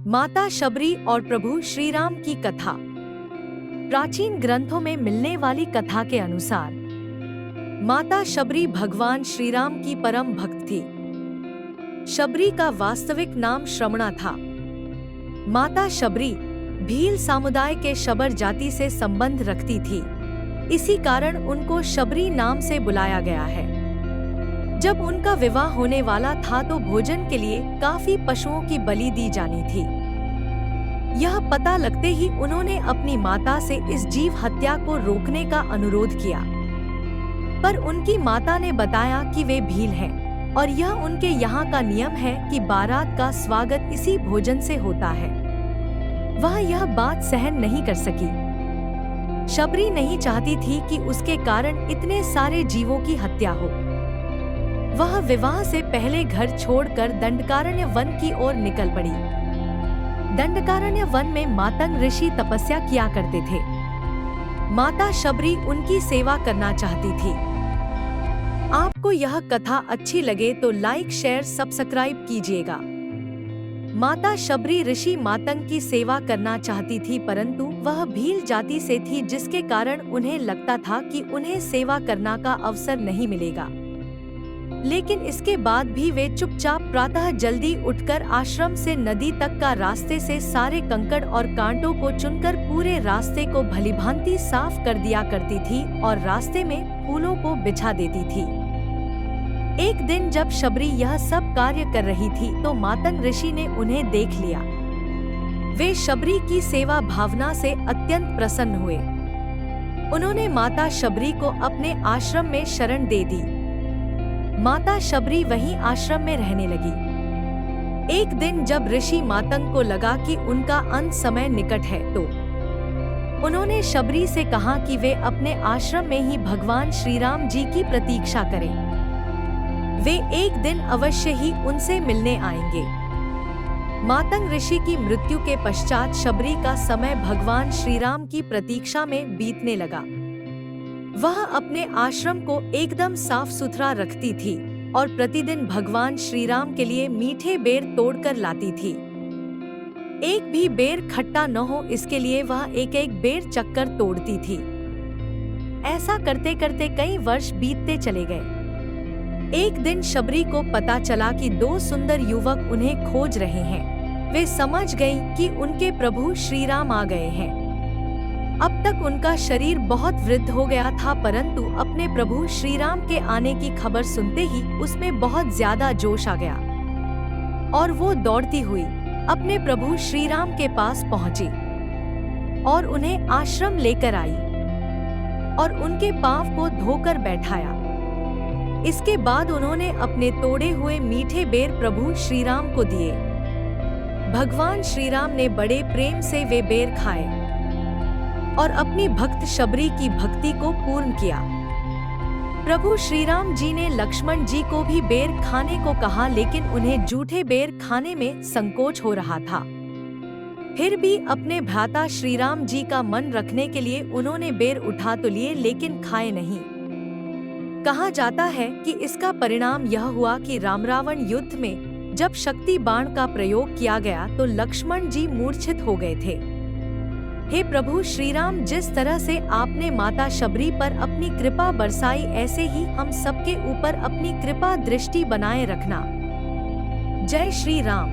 माता शबरी और प्रभु श्री राम की कथा। प्राचीन ग्रंथों में मिलने वाली कथा के अनुसार माता शबरी भगवान श्री राम की परम भक्त थी। शबरी का वास्तविक नाम श्रमणा था। माता शबरी भील समुदाय के शबर जाति से संबंध रखती थी, इसी कारण उनको शबरी नाम से बुलाया गया है। जब उनका विवाह होने वाला था तो भोजन के लिए काफी पशुओं की बलि दी जानी थी। यह पता लगते ही उन्होंने अपनी माता से इस जीव हत्या को रोकने का अनुरोध किया, पर उनकी माता ने बताया कि वे भील हैं और यह उनके यहाँ का नियम है कि बारात का स्वागत इसी भोजन से होता है। वह यह बात सहन नहीं कर सकी। शबरी नहीं चाहती थी कि उसके कारण इतने सारे जीवों की हत्या हो। वह विवाह से पहले घर छोड़कर दंडकारण्य वन की ओर निकल पड़ी। दंडकारण्य वन में मातंग ऋषि तपस्या किया करते थे। माता शबरी उनकी सेवा करना चाहती थी। आपको यह कथा अच्छी लगे तो लाइक, शेयर, सब्सक्राइब कीजिएगा। माता शबरी ऋषि मातंग की सेवा करना चाहती थी, परंतु वह भील जाति से थी, जिसके कारण उन्हें लगता था कि उन्हें सेवा करना का अवसर नहीं मिलेगा। लेकिन इसके बाद भी वे चुपचाप प्रातः जल्दी उठकर आश्रम से नदी तक का रास्ते से सारे कंकड़ और कांटों को चुनकर पूरे रास्ते को भलीभांति साफ कर दिया करती थी और रास्ते में फूलों को बिछा देती थी। एक दिन जब शबरी यह सब कार्य कर रही थी तो मातंग ऋषि ने उन्हें देख लिया। वे शबरी की सेवा भावना से अत्यंत प्रसन्न हुए। उन्होंने माता शबरी को अपने आश्रम में शरण दे दी। माता शबरी वहीं आश्रम में रहने लगी। एक दिन जब ऋषि मातंग को लगा कि उनका अंत समय निकट है तो उन्होंने शबरी से कहा कि वे अपने आश्रम में ही भगवान श्री राम जी की प्रतीक्षा करें। वे एक दिन अवश्य ही उनसे मिलने आएंगे। मातंग ऋषि की मृत्यु के पश्चात शबरी का समय भगवान श्री राम की प्रतीक्षा में बीतने लगा। वह अपने आश्रम को एकदम साफ सुथरा रखती थी और प्रतिदिन भगवान श्री राम के लिए मीठे बेर तोड़कर लाती थी। एक भी बेर खट्टा न हो, इसके लिए वह एक एक बेर चक्कर तोड़ती थी। ऐसा करते करते कई वर्ष बीतते चले गए। एक दिन शबरी को पता चला कि दो सुंदर युवक उन्हें खोज रहे हैं। वे समझ गई कि उनके प्रभु श्री राम आ गए हैं। अब तक उनका शरीर बहुत वृद्ध हो गया था, परंतु अपने प्रभु श्री राम के आने की खबर सुनते ही उसमें बहुत ज्यादा जोश आ गया और वो दौड़ती हुई अपने प्रभु श्री राम के पास पहुंची और उन्हें आश्रम लेकर आई और उनके पांव को धोकर बैठाया। इसके बाद उन्होंने अपने तोड़े हुए मीठे बेर प्रभु श्री राम को दिए। भगवान श्री राम ने बड़े प्रेम से वे बेर खाए और अपनी भक्त शबरी की भक्ति को पूर्ण किया। प्रभु श्री राम जी ने लक्ष्मण जी को भी बेर खाने को कहा, लेकिन उन्हें जूठे बेर खाने में संकोच हो रहा था। फिर भी अपने भ्राता श्री राम जी का मन रखने के लिए उन्होंने बेर उठा तो लिए, लेकिन खाए नहीं। कहा जाता है कि इसका परिणाम यह हुआ कि राम रावण युद्ध में जब शक्ति बाण का प्रयोग किया गया तो लक्ष्मण जी मूर्छित हो गए थे। हे प्रभु श्री राम, जिस तरह से आपने माता शबरी पर अपनी कृपा बरसाई, ऐसे ही हम सबके ऊपर अपनी कृपा दृष्टि बनाए रखना। जय श्री राम।